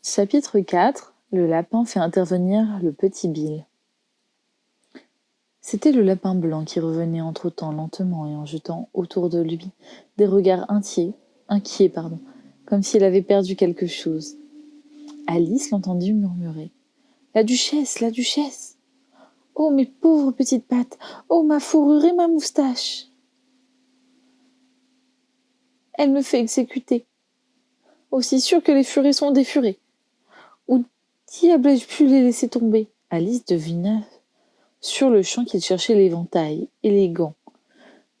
Chapitre 4. Le lapin fait intervenir le petit Bill. C'était le lapin blanc qui revenait en trottant lentement et en jetant autour de lui des regards inquiets, comme s'il avait perdu quelque chose. Alice l'entendit murmurer. « La duchesse, la duchesse ! Oh, mes pauvres petites pattes ! Oh, ma fourrure et ma moustache ! Elle me fait exécuter. Aussi sûr que les furets sont des furets. Où diable ai-je pu les laisser tomber ?» Alice devina sur le champ qu'il cherchait l'éventail et les gants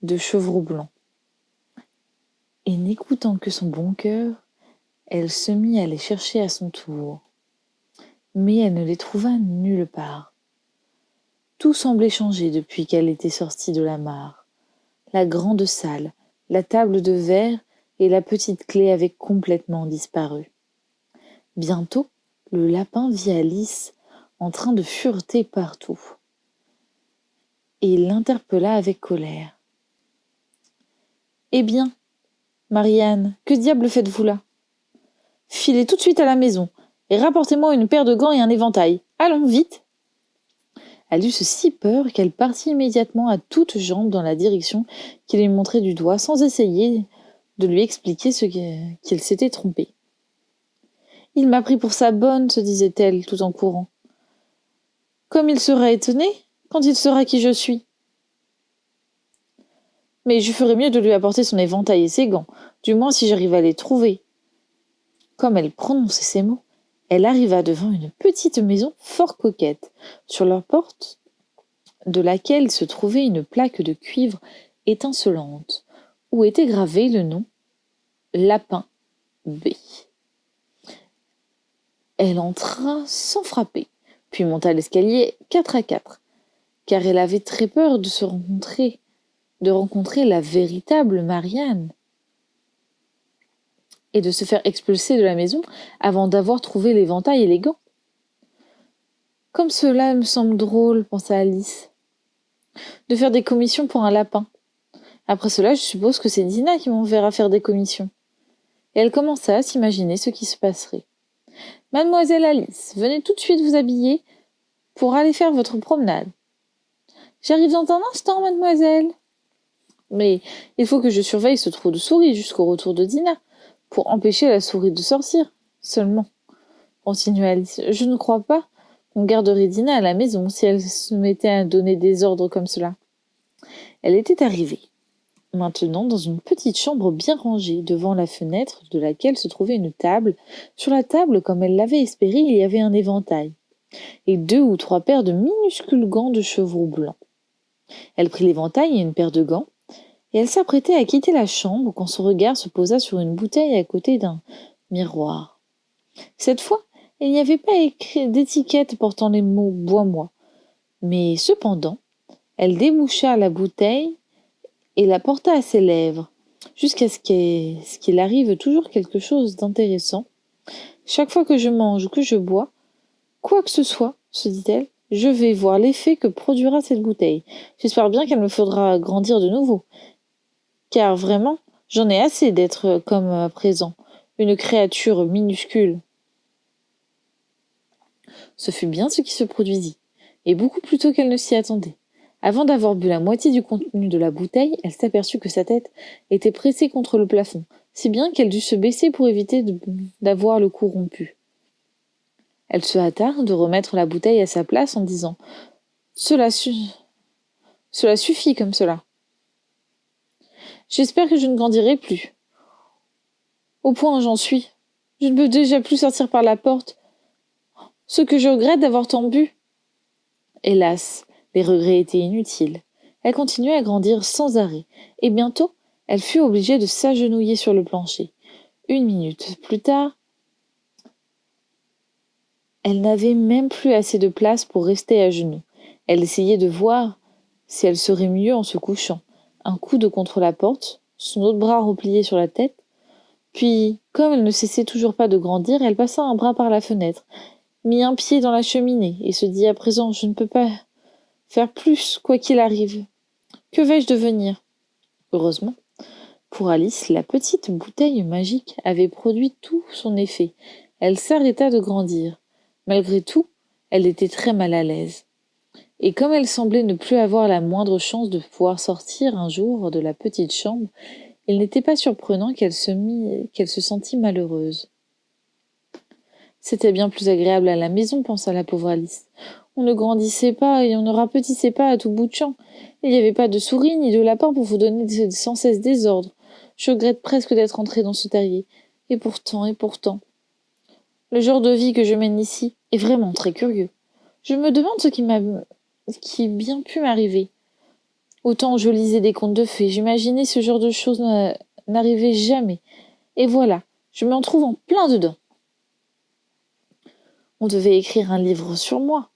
de chevreau blanc. Et n'écoutant que son bon cœur, elle se mit à les chercher à son tour. Mais elle ne les trouva nulle part. Tout semblait changer depuis qu'elle était sortie de la mare. La grande salle, la table de verre et la petite clé avaient complètement disparu. Bientôt, le lapin vit Alice en train de fureter partout. Et il l'interpella avec colère. « Eh bien, Marianne, que diable faites-vous là ? Filez tout de suite à la maison et rapportez-moi une paire de gants et un éventail. Allons, vite !» Elle eut si peur qu'elle partit immédiatement à toutes jambes dans la direction qu'il lui montrait du doigt, sans essayer de lui expliquer qu'il s'était trompé. « Il m'a pris pour sa bonne, se disait-elle tout en courant. Comme il sera étonné quand il saura qui je suis. Mais je ferais mieux de lui apporter son éventail et ses gants, du moins si j'arrive à les trouver. » Comme elle prononçait ces mots, elle arriva devant une petite maison fort coquette, sur leur porte de laquelle se trouvait une plaque de cuivre étincelante, où était gravé le nom « Lapin B ». Elle entra sans frapper, puis monta l'escalier 4 à 4, car elle avait très peur de rencontrer la véritable Marianne et de se faire expulser de la maison avant d'avoir trouvé l'éventail et les gants. « Comme cela me semble drôle, pensa Alice, de faire des commissions pour un lapin. Après cela, je suppose que c'est Dinah qui m'enverra faire des commissions. » Et elle commença à s'imaginer ce qui se passerait. « Mademoiselle Alice, venez tout de suite vous habiller pour aller faire votre promenade. »« J'arrive dans un instant, mademoiselle. »« Mais il faut que je surveille ce trou de souris jusqu'au retour de Dinah, pour empêcher la souris de sortir, seulement. » Continua Alice. « Je ne crois pas qu'on garderait Dinah à la maison si elle se mettait à donner des ordres comme cela. » Elle était arrivée maintenant dans une petite chambre bien rangée, devant la fenêtre de laquelle se trouvait une table. Sur la table, comme elle l'avait espéré, il y avait un éventail et 2 ou 3 paires de minuscules gants de chevreau blanc. Elle prit l'éventail et une paire de gants, et elle s'apprêtait à quitter la chambre quand son regard se posa sur une bouteille à côté d'un miroir. Cette fois, il n'y avait pas écrit d'étiquette portant les mots « bois-moi », mais cependant, elle déboucha la bouteille et la porta à ses lèvres, jusqu'à ce qu'il arrive toujours quelque chose d'intéressant. « Chaque fois que je mange ou que je bois, quoi que ce soit, se dit-elle, je vais voir l'effet que produira cette bouteille. J'espère bien qu'elle me fera grandir de nouveau, car vraiment, j'en ai assez d'être comme à présent, une créature minuscule. » Ce fut bien ce qui se produisit, et beaucoup plus tôt qu'elle ne s'y attendait. Avant d'avoir bu la moitié du contenu de la bouteille, elle s'aperçut que sa tête était pressée contre le plafond, si bien qu'elle dut se baisser pour éviter d'avoir le cou rompu. Elle se hâta de remettre la bouteille à sa place en disant « Cela suffit comme cela. J'espère que je ne grandirai plus. Au point où j'en suis, je ne peux déjà plus sortir par la porte. Ce que je regrette d'avoir tant bu. » Hélas, les regrets étaient inutiles. Elle continuait à grandir sans arrêt, et bientôt, elle fut obligée de s'agenouiller sur le plancher. 1 minute plus tard, elle n'avait même plus assez de place pour rester à genoux. Elle essayait de voir si elle serait mieux en se couchant. Un coude contre la porte, son autre bras replié sur la tête. Puis, comme elle ne cessait toujours pas de grandir, elle passa un bras par la fenêtre, mit un pied dans la cheminée et se dit à présent « Je ne peux pas faire plus, quoi qu'il arrive. Que vais-je devenir ?» Heureusement, pour Alice, la petite bouteille magique avait produit tout son effet. Elle s'arrêta de grandir. Malgré tout, elle était très mal à l'aise. Et comme elle semblait ne plus avoir la moindre chance de pouvoir sortir un jour de la petite chambre, il n'était pas surprenant qu'elle se sentît malheureuse. C'était bien plus agréable à la maison, pensa la pauvre Alice. On ne grandissait pas et on ne rapetissait pas à tout bout de champ. Il n'y avait pas de souris ni de lapin pour vous donner sans cesse des ordres. Je regrette presque d'être entrée dans ce terrier. Et pourtant, le genre de vie que je mène ici est vraiment très curieux. Je me demande ce qui bien pu m'arriver. Autant je lisais des contes de fées, j'imaginais ce genre de choses n'arrivait jamais. Et voilà, je m'en trouve en plein dedans. On devait écrire un livre sur moi.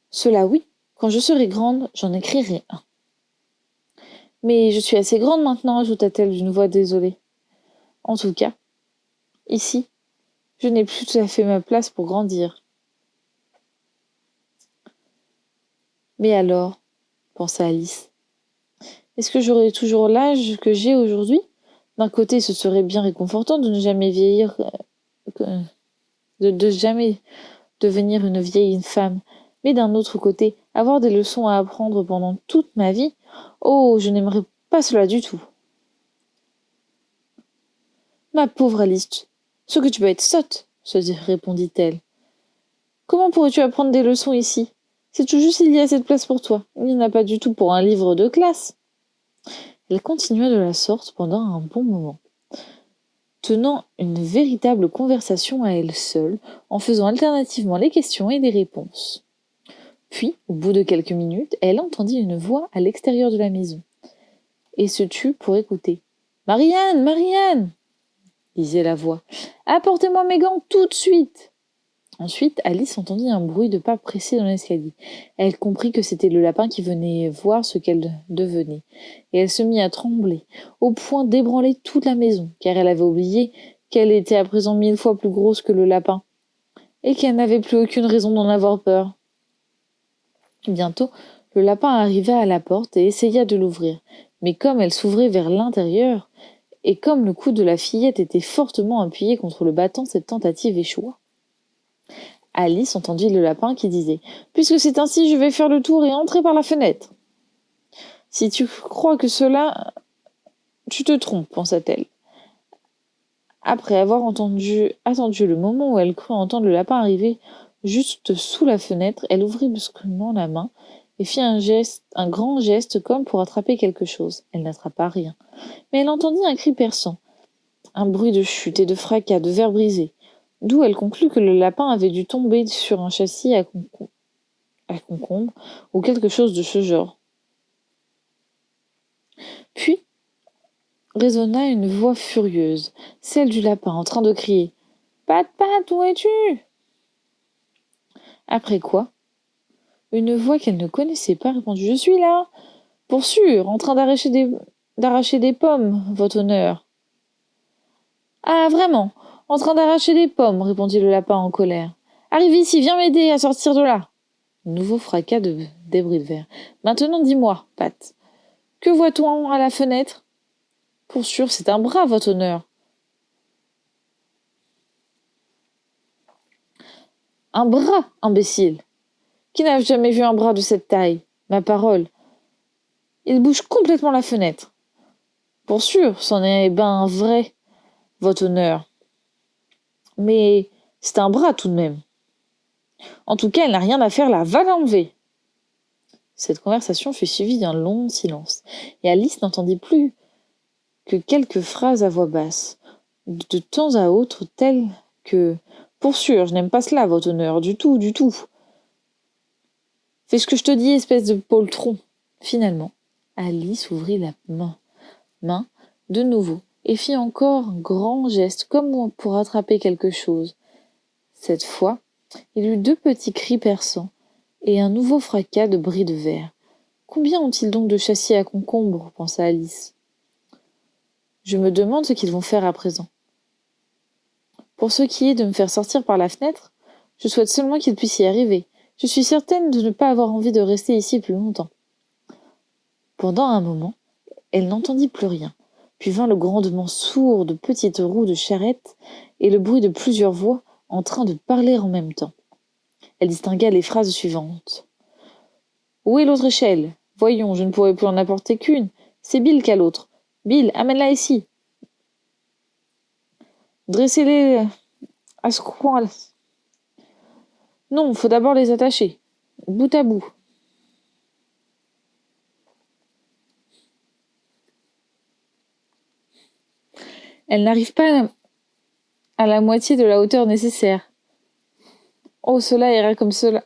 Cela oui, quand je serai grande, j'en écrirai un. Mais je suis assez grande maintenant, ajouta-t-elle d'une voix désolée. En tout cas, ici, je n'ai plus tout à fait ma place pour grandir. Mais alors, pensa Alice, est-ce que j'aurai toujours l'âge que j'ai aujourd'hui? D'un côté, ce serait bien réconfortant de ne jamais vieillir, de jamais devenir une vieille femme. Mais d'un autre côté, avoir des leçons à apprendre pendant toute ma vie, oh, je n'aimerais pas cela du tout. Ma pauvre Alice, ce que tu peux être sotte, se répondit-elle. Comment pourrais-tu apprendre des leçons ici? C'est tout juste il y a assez de place pour toi. Il n'y en a pas du tout pour un livre de classe. Elle continua de la sorte pendant un bon moment, tenant une véritable conversation à elle seule, en faisant alternativement les questions et les réponses. Puis, au bout de quelques minutes, elle entendit une voix à l'extérieur de la maison, et se tut pour écouter. « Marianne, Marianne !» disait la voix. « Apportez-moi mes gants tout de suite !» Ensuite, Alice entendit un bruit de pas pressés dans l'escalier. Elle comprit que c'était le lapin qui venait voir ce qu'elle devenait, et elle se mit à trembler, au point d'ébranler toute la maison, car elle avait oublié qu'elle était à présent 1000 fois plus grosse que le lapin, et qu'elle n'avait plus aucune raison d'en avoir peur. Bientôt, le lapin arriva à la porte et essaya de l'ouvrir, mais comme elle s'ouvrait vers l'intérieur, et comme le cou de la fillette était fortement appuyé contre le battant, cette tentative échoua. Alice entendit le lapin qui disait « Puisque c'est ainsi, je vais faire le tour et entrer par la fenêtre. »« Si tu crois que cela, tu te trompes, pensa-t-elle. Après avoir attendu le moment où elle crut entendre le lapin arriver juste sous la fenêtre, elle ouvrit brusquement la main et fit un grand geste comme pour attraper quelque chose. Elle n'attrapa rien. Mais elle entendit un cri perçant, un bruit de chute et de fracas, de verre brisé, d'où elle conclut que le lapin avait dû tomber sur un châssis à concombre ou quelque chose de ce genre. Puis résonna une voix furieuse, celle du lapin, en train de crier « Pat, Pat, où es-tu » Après quoi, une voix qu'elle ne connaissait pas répondit « Je suis là, pour sûr, en train d'arracher des pommes, votre honneur. » Ah, vraiment, en train d'arracher des pommes, répondit le lapin en colère. Arrive ici, viens m'aider à sortir de là. Nouveau fracas de débris de verre. Maintenant, dis-moi, Pat, que voit-on à la fenêtre? Pour sûr, c'est un bras, votre honneur. Un bras, imbécile. Qui n'a jamais vu un bras de cette taille? Ma parole. Il bouge complètement la fenêtre. Pour sûr, c'en est ben vrai, votre honneur. Mais c'est un bras tout de même. En tout cas, elle n'a rien à faire là. Va l'enlever. Cette conversation fut suivie d'un long silence, et Alice n'entendit plus que quelques phrases à voix basse, de temps à autre telles que « Pour sûr, je n'aime pas cela, votre honneur, du tout, du tout. » « Fais ce que je te dis, espèce de poltron. » Finalement, Alice ouvrit la main de nouveau et fit encore un grand geste comme pour attraper quelque chose. Cette fois, il eut 2 petits cris perçants et un nouveau fracas de bris de verre. Combien ont-ils donc de châssis à concombre, pensa Alice. Je me demande ce qu'ils vont faire à présent. Pour ce qui est de me faire sortir par la fenêtre, je souhaite seulement qu'ils puissent y arriver. Je suis certaine de ne pas avoir envie de rester ici plus longtemps. Pendant un moment, elle n'entendit plus rien. Puis vint le grondement sourd de petites roues de charrette et le bruit de plusieurs voix en train de parler en même temps. Elle distingua les phrases suivantes. « Où est l'autre échelle ? Voyons, je ne pourrai plus en apporter qu'une. C'est Bill qu'a l'autre. Bill, amène-la ici. Dressez-les à ce coin-là. Non, faut d'abord les attacher, bout à bout. » Elle n'arrive pas à la moitié de la hauteur nécessaire. Oh, cela ira comme cela.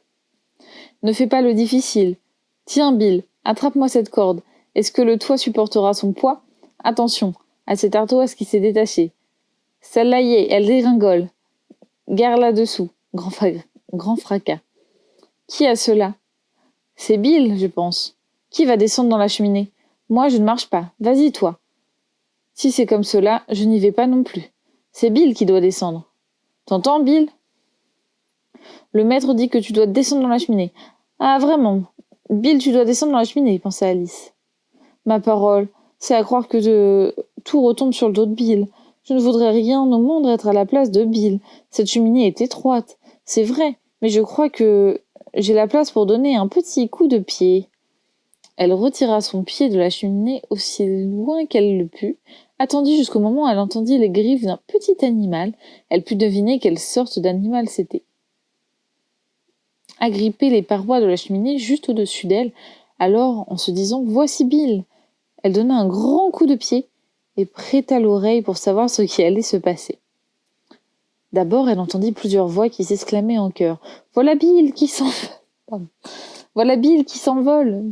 Ne fais pas le difficile. Tiens, Bill, attrape-moi cette corde. Est-ce que le toit supportera son poids ? Attention à cette ardoise qui s'est détachée. Celle-là y est, elle dégringole. Gare là-dessous. Grand fracas. Qui a cela ? C'est Bill, je pense. Qui va descendre dans la cheminée ? Moi, je ne marche pas. Vas-y, toi. Si c'est comme cela, je n'y vais pas non plus. C'est Bill qui doit descendre. T'entends, Bill ? Le maître dit que tu dois descendre dans la cheminée. Ah, vraiment ? Bill, tu dois descendre dans la cheminée, pensa Alice. Ma parole, c'est à croire que tout retombe sur le dos de Bill. Je ne voudrais rien au monde être à la place de Bill. Cette cheminée est étroite, c'est vrai, mais je crois que j'ai la place pour donner un petit coup de pied. Elle retira son pied de la cheminée aussi loin qu'elle le put, attendit jusqu'au moment où elle entendit les griffes d'un petit animal. Elle put deviner quelle sorte d'animal c'était. Agrippait les parois de la cheminée juste au-dessus d'elle, alors, en se disant « Voici Bill !» Elle donna un grand coup de pied et prêta l'oreille pour savoir ce qui allait se passer. D'abord, elle entendit plusieurs voix qui s'exclamaient en chœur. « Voilà Bill qui s'envole !» Voilà Bill qui s'envole.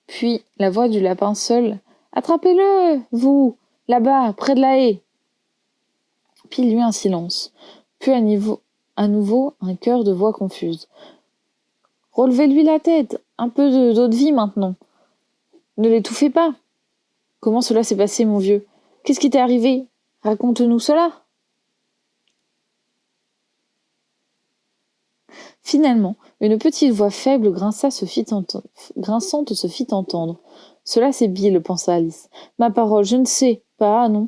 Puis, la voix du lapin seul. « Attrapez-le, vous, là-bas, près de la haie !» Puis il y eut un silence. Puis à nouveau un chœur de voix confuses. « Relevez-lui la tête, un peu d'eau de vie maintenant. Ne l'étouffez pas. » Comment cela s'est passé, mon vieux ? Qu'est-ce qui t'est arrivé ? Raconte-nous cela. Finalement, une petite voix faible grinçante se fit entendre. Cela c'est Bill, pensa Alice. Ma parole, je ne sais pas, non.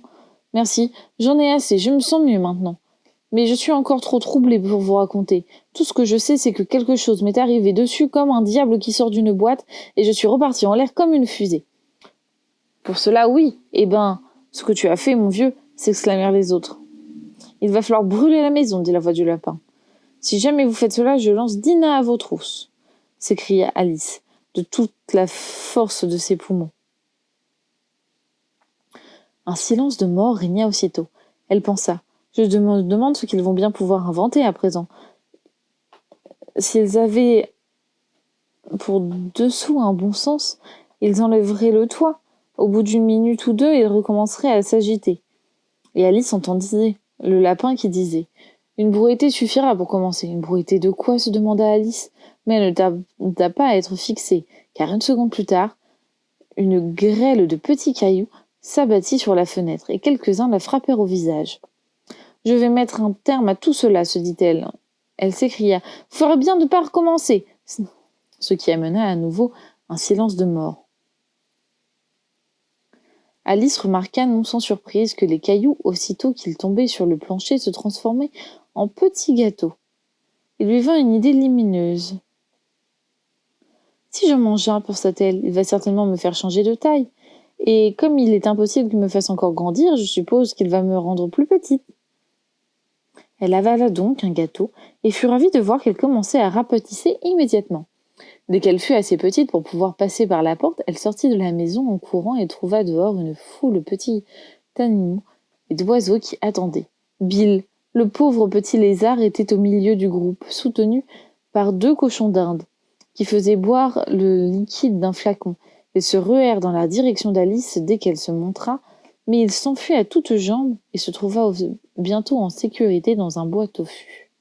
Merci, j'en ai assez, je me sens mieux maintenant. Mais je suis encore trop troublée pour vous raconter. Tout ce que je sais, c'est que quelque chose m'est arrivé dessus comme un diable qui sort d'une boîte, et je suis repartie en l'air comme une fusée. Pour cela, oui. Eh ben, ce que tu as fait, mon vieux, s'exclamèrent les autres. Il va falloir brûler la maison, dit la voix du lapin. Si jamais vous faites cela, je lance Dinah à vos trousses, s'écria Alice, de toute la force de ses poumons. Un silence de mort régna aussitôt. Elle pensa. Je me demande ce qu'ils vont bien pouvoir inventer à présent. S'ils avaient pour dessous un bon sens, ils enlèveraient le toit. Au bout d'une minute ou deux, ils recommenceraient à s'agiter. Et Alice entendit le lapin qui disait « Une brouettée suffira pour commencer. » Une brouettée de quoi ? Se demanda Alice. Mais elle ne tarda pas à être fixée, car une seconde plus tard, une grêle de petits cailloux s'abattit sur la fenêtre, et quelques-uns la frappèrent au visage. « Je vais mettre un terme à tout cela, se dit-elle. » Elle s'écria « Vous ferez bien de ne pas recommencer !» Ce qui amena à nouveau un silence de mort. Alice remarqua non sans surprise que les cailloux, aussitôt qu'ils tombaient sur le plancher, se transformaient en petits gâteaux. Il lui vint une idée lumineuse. « Si j'en mange un, pensa-t-elle, il va certainement me faire changer de taille. Et comme il est impossible qu'il me fasse encore grandir, je suppose qu'il va me rendre plus petite. » Elle avala donc un gâteau et fut ravie de voir qu'elle commençait à rapetisser immédiatement. Dès qu'elle fut assez petite pour pouvoir passer par la porte, elle sortit de la maison en courant et trouva dehors une foule de petits animaux et d'oiseaux qui attendaient. Bill, le pauvre petit lézard, était au milieu du groupe, soutenu par 2 cochons d'Inde, qui faisaient boire le liquide d'un flacon. Ils se ruèrent dans la direction d'Alice dès qu'elle se montra, mais il s'enfuit à toutes jambes et se trouva bientôt en sécurité dans un bois touffu.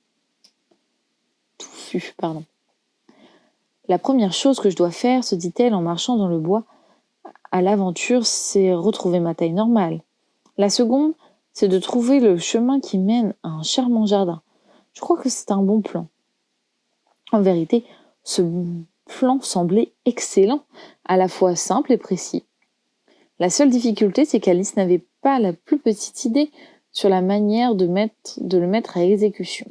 La première chose que je dois faire, se dit-elle en marchant dans le bois à l'aventure, c'est retrouver ma taille normale. La seconde, c'est de trouver le chemin qui mène à un charmant jardin. Je crois que c'est un bon plan. En vérité, ce plan semblait excellent, à la fois simple et précis. La seule difficulté, c'est qu'Alice n'avait pas la plus petite idée sur la manière de le mettre à exécution.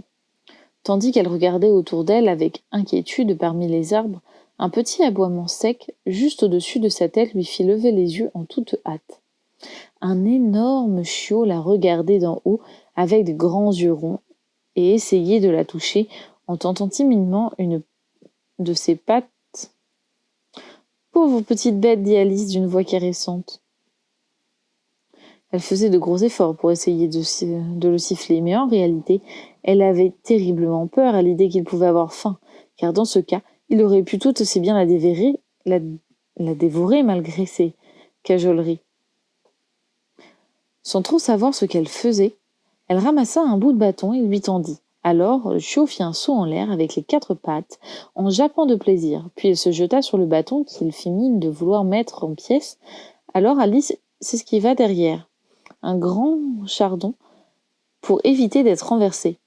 Tandis qu'elle regardait autour d'elle avec inquiétude parmi les arbres, un petit aboiement sec, juste au-dessus de sa tête, lui fit lever les yeux en toute hâte. Un énorme chiot la regardait d'en haut avec de grands yeux ronds et essayait de la toucher en tentant timidement une de ses pattes. « Pauvre petite bête !» dit Alice d'une voix caressante. Elle faisait de gros efforts pour essayer de le siffler, mais en réalité, elle avait terriblement peur à l'idée qu'il pouvait avoir faim, car dans ce cas, il aurait pu tout aussi bien la dévorer malgré ses cajoleries. Sans trop savoir ce qu'elle faisait, elle ramassa un bout de bâton et lui tendit. Alors, le chiot fit un saut en l'air avec les 4 pattes, en jappant de plaisir, puis il se jeta sur le bâton qu'il fit mine de vouloir mettre en pièces. Alors Alice s'esquiva derrière un grand chardon pour éviter d'être renversée.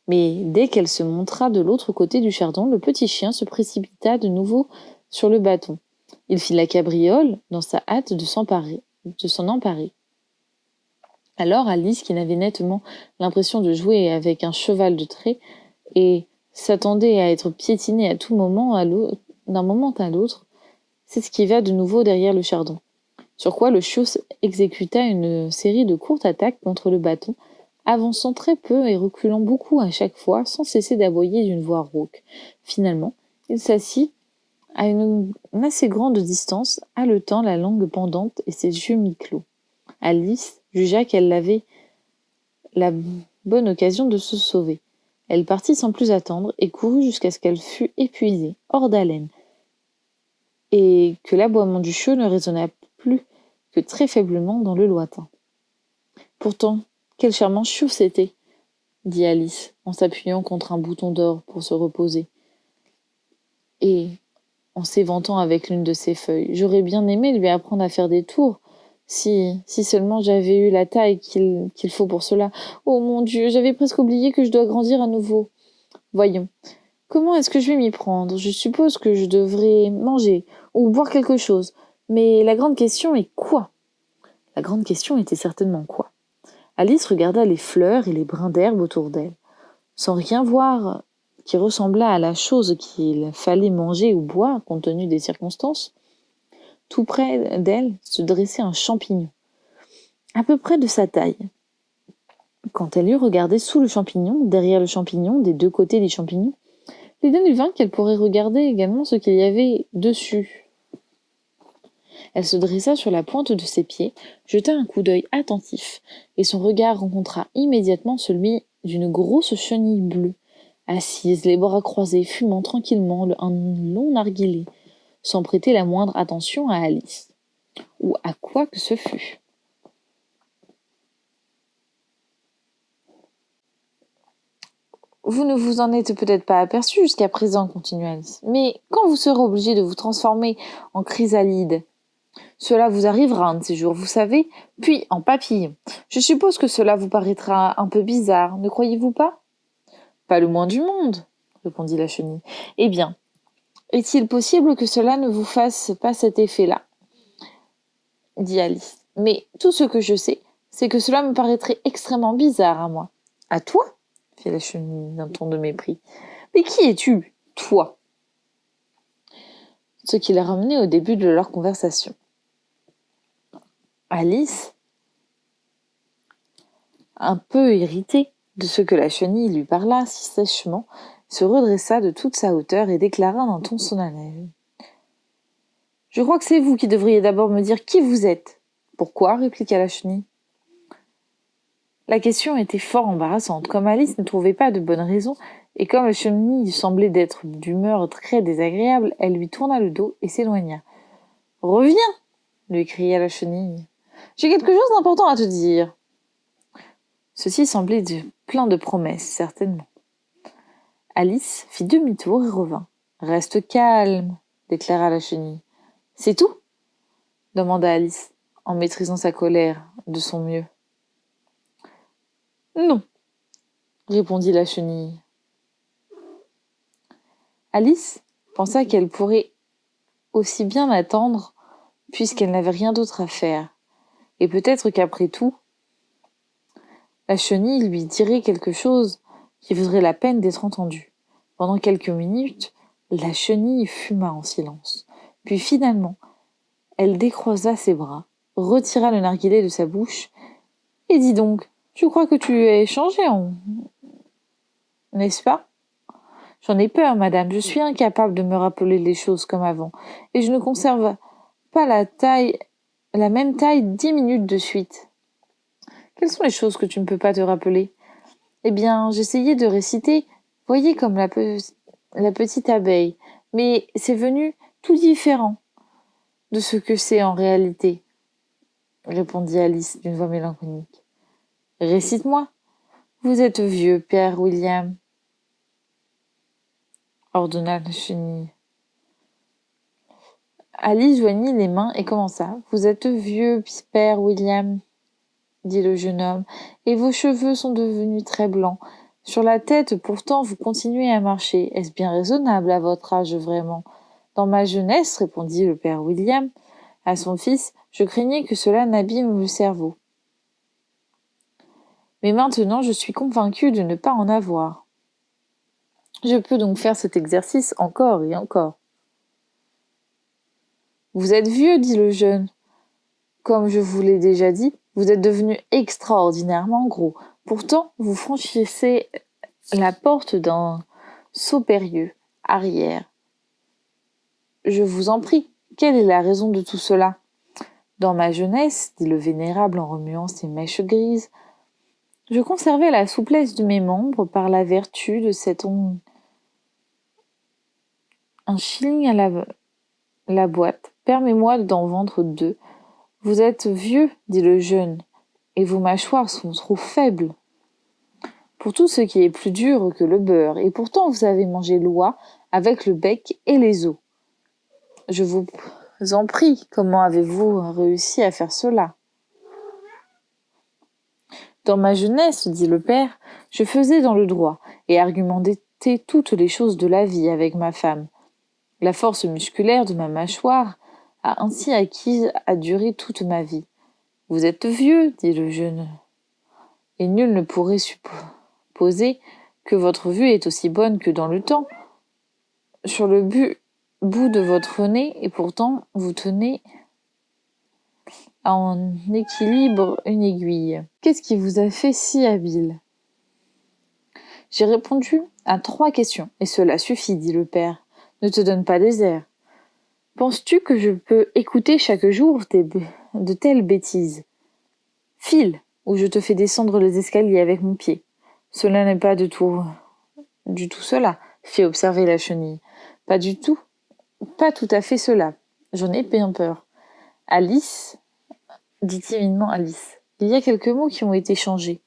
Mais dès qu'elle se montra de l'autre côté du chardon, le petit chien se précipita de nouveau sur le bâton. Il fit la cabriole dans sa hâte de s'en emparer. Alors Alice, qui n'avait nettement l'impression de jouer avec un cheval de trait et s'attendait à être piétinée à tout moment d'un moment à l'autre, s'esquiva de nouveau derrière le chardon. Sur quoi le chiot exécuta une série de courtes attaques contre le bâton, avançant très peu et reculant beaucoup à chaque fois, sans cesser d'aboyer d'une voix rauque. Finalement, il s'assit à une assez grande distance, haletant la langue pendante et ses yeux mi-clos. Alice jugea qu'elle avait la bonne occasion de se sauver. Elle partit sans plus attendre et courut jusqu'à ce qu'elle fût épuisée, hors d'haleine, et que l'aboiement du chiot ne résonna plus que très faiblement dans le lointain. « Pourtant, quel charmant chiot c'était !» dit Alice, en s'appuyant contre un bouton d'or pour se reposer, et en s'éventant avec l'une de ses feuilles. « J'aurais bien aimé lui apprendre à faire des tours, si seulement j'avais eu la taille qu'il faut pour cela. Oh mon Dieu, j'avais presque oublié que je dois grandir à nouveau. Voyons, comment est-ce que je vais m'y prendre ? Je suppose que je devrais manger ou boire quelque chose. Mais la grande question est quoi ? » La grande question était certainement quoi ? Alice regarda les fleurs et les brins d'herbe autour d'elle, sans rien voir qui ressemblât à la chose qu'il fallait manger ou boire compte tenu des circonstances. Tout près d'elle se dressait un champignon, à peu près de sa taille. Quand elle eut regardé sous le champignon, derrière le champignon, des 2 côtés des champignons, l'idée lui vint qu'elle pourrait regarder également ce qu'il y avait dessus. Elle se dressa sur la pointe de ses pieds, jeta un coup d'œil attentif, et son regard rencontra immédiatement celui d'une grosse chenille bleue, assise, les bras croisés, fumant tranquillement un long narguilé, sans prêter la moindre attention à Alice, ou à quoi que ce fût. « Vous ne vous en êtes peut-être pas aperçu jusqu'à présent, continua Alice, mais quand vous serez obligé de vous transformer en chrysalide, cela vous arrivera un de ces jours, vous savez, puis en papillon. Je suppose que cela vous paraîtra un peu bizarre, ne croyez-vous pas ? » ?»« Pas le moins du monde, » répondit la chenille. »« Eh bien, est-il possible que cela ne vous fasse pas cet effet-là ?» dit Alice. « Mais tout ce que je sais, c'est que cela me paraîtrait extrêmement bizarre à moi. »« À toi ?» fit la chenille d'un ton de mépris. « Mais qui es-tu, toi ?» Ce qui les ramenait au début de leur conversation. Alice, un peu irritée de ce que la chenille lui parla si sèchement, se redressa de toute sa hauteur et déclara d'un ton solennel. « Je crois que c'est vous qui devriez d'abord me dire qui vous êtes. »« Pourquoi ?» répliqua la chenille. La question était fort embarrassante. Comme Alice ne trouvait pas de bonne raison, et comme la chenille semblait d'être d'humeur très désagréable, elle lui tourna le dos et s'éloigna. « Reviens !» lui cria la chenille. « J'ai quelque chose d'important à te dire. » Ceci semblait plein de promesses, certainement. Alice fit demi-tour et revint. « Reste calme, » déclara la chenille. « C'est tout ?» demanda Alice, en maîtrisant sa colère de son mieux. « Non, » répondit la chenille. Alice pensa qu'elle pourrait aussi bien attendre, puisqu'elle n'avait rien d'autre à faire. Et peut-être qu'après tout, la chenille lui dirait quelque chose qui vaudrait la peine d'être entendu. Pendant quelques minutes, la chenille fuma en silence. Puis finalement, elle décroisa ses bras, retira le narguilé de sa bouche et dit donc, tu crois que tu es changé, n'est-ce pas? J'en ai peur, madame, je suis incapable de me rappeler les choses comme avant, et je ne conserve pas la même taille 10 minutes de suite. Quelles sont les choses que tu ne peux pas te rappeler? Eh bien, j'essayais de réciter, voyez comme la petite abeille, mais c'est venu tout différent de ce que c'est en réalité, répondit Alice d'une voix mélancolique. Récite-moi. Vous êtes vieux, Père William, ordonna la chenille. Alice joignit les mains et commença. Vous êtes vieux, Père William, dit le jeune homme, et vos cheveux sont devenus très blancs. Sur la tête, pourtant, vous continuez à marcher. Est-ce bien raisonnable à votre âge, vraiment? Dans ma jeunesse, répondit le père William à son fils, je craignais que cela n'abîme le cerveau. Mais maintenant, je suis convaincu de ne pas en avoir. Je peux donc faire cet exercice encore et encore. Vous êtes vieux, dit le jeune. Comme je vous l'ai déjà dit, vous êtes devenu extraordinairement gros. Pourtant, vous franchissez la porte d'un saut périlleux, arrière. Je vous en prie, quelle est la raison de tout cela? Dans ma jeunesse, dit le vénérable en remuant ses mèches grises, je conservais la souplesse de mes membres par la vertu de cet ongle. Un shilling à la boîte, permets-moi d'en vendre 2. Vous êtes vieux, dit le jeune, et vos mâchoires sont trop faibles pour tout ce qui est plus dur que le beurre, et pourtant vous avez mangé l'oie avec le bec et les os. Je vous en prie, comment avez-vous réussi à faire cela? Dans ma jeunesse, dit le père, je faisais dans le droit, et argumentais toutes les choses de la vie avec ma femme. La force musculaire de ma mâchoire a ainsi acquis à durer toute ma vie. Vous êtes vieux, dit le jeune, et nul ne pourrait supposer que votre vue est aussi bonne que dans le temps. Sur le bout de votre nez, et pourtant vous tenez en équilibre une aiguille. Qu'est-ce qui vous a fait si habile? J'ai répondu à 3 questions, et cela suffit, dit le père. Ne te donne pas des airs. Penses-tu que je peux écouter chaque jour de telles bêtises? File, ou je te fais descendre les escaliers avec mon pied. Cela n'est pas du tout cela, fit observer la chenille. Pas du tout, pas tout à fait cela. J'en ai bien peur. Alice, dit timidement Alice, il y a quelques mots qui ont été changés.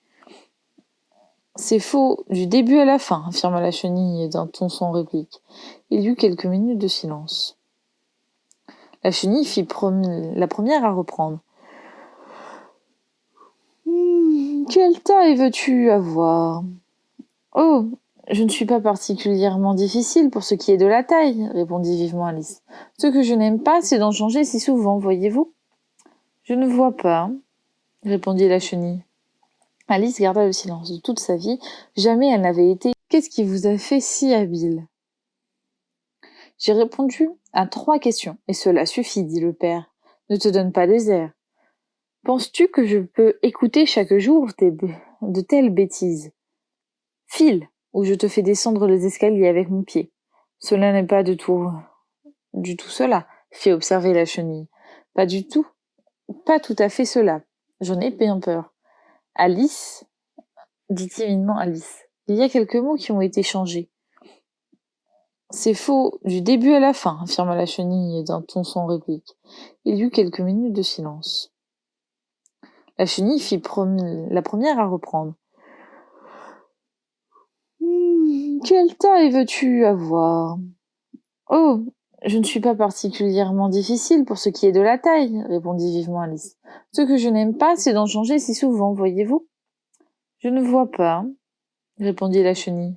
C'est faux, du début à la fin, affirma la chenille d'un ton sans réplique. Il y eut quelques minutes de silence. La chenille fit la première à reprendre. Quelle taille veux-tu avoir? Oh, je ne suis pas particulièrement difficile pour ce qui est de la taille, répondit vivement Alice. Ce que je n'aime pas, c'est d'en changer si souvent, voyez-vous? Je ne vois pas, répondit la chenille. Alice garda le silence. De toute sa vie, jamais elle n'avait été. Qu'est-ce qui vous a fait si habile? J'ai répondu à 3 questions, et cela suffit, dit le père. Ne te donne pas des airs. Penses-tu que je peux écouter chaque jour de telles bêtises? File, ou je te fais descendre les escaliers avec mon pied. Cela n'est pas du tout cela, fit observer la chenille. Pas du tout, pas tout à fait cela. J'en ai bien peur. Alice, dit timidement Alice, il y a quelques mots qui ont été changés. C'est faux, du début à la fin, affirma la chenille d'un ton sans réplique. Il y eut quelques minutes de silence. La chenille fit la première à reprendre. Quelle taille veux-tu avoir? Oh, je ne suis pas particulièrement difficile pour ce qui est de la taille, répondit vivement Alice. Ce que je n'aime pas, c'est d'en changer si souvent, voyez-vous? Je ne vois pas, répondit la chenille.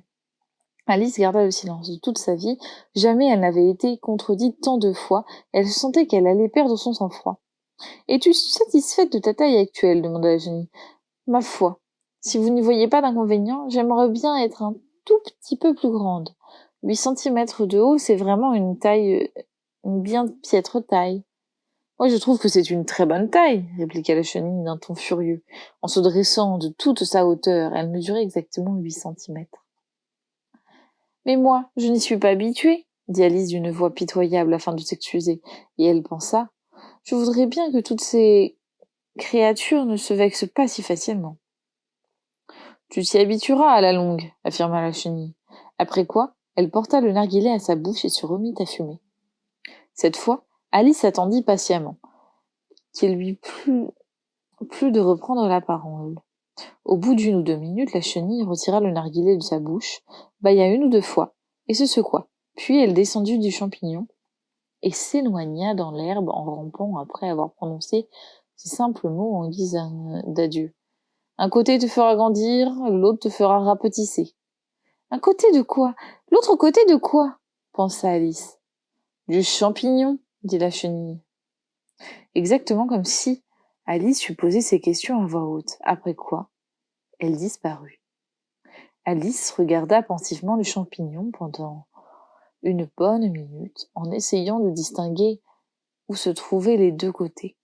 Alice garda le silence. De toute sa vie, jamais elle n'avait été contredite tant de fois, elle sentait qu'elle allait perdre son sang-froid. « Es-tu satisfaite de ta taille actuelle ?» demanda la chenille. « Ma foi, si vous n'y voyez pas d'inconvénient, j'aimerais bien être un tout petit peu plus grande. 8 centimètres de haut, c'est vraiment une bien piètre taille. » « Moi, je trouve que c'est une très bonne taille, » répliqua la chenille d'un ton furieux. En se dressant de toute sa hauteur, elle mesurait exactement 8 centimètres. « Mais moi, je n'y suis pas habituée, » dit Alice d'une voix pitoyable afin de s'excuser, et elle pensa « Je voudrais bien que toutes ces créatures ne se vexent pas si facilement. »« Tu t'y habitueras à la longue, » affirma la chenille. Après quoi, elle porta le narguilé à sa bouche et se remit à fumer. Cette fois, Alice attendit patiemment qu'il lui plut de reprendre la parole. Au bout d'1 ou 2 minutes, la chenille retira le narguilé de sa bouche, bâilla 1 ou 2 fois, et se secoua. Puis elle descendit du champignon et s'éloigna dans l'herbe en rampant après avoir prononcé ces simples mots en guise d'adieu. « Un côté te fera grandir, l'autre te fera rapetisser. »« Un côté de quoi ? L'autre côté de quoi ?» pensa Alice. « Du champignon, » dit la chenille. Exactement comme si Alice eût posé ces questions à voix haute, après quoi elle disparut. Alice regarda pensivement le champignon pendant une bonne minute, en essayant de distinguer où se trouvaient les 2 côtés.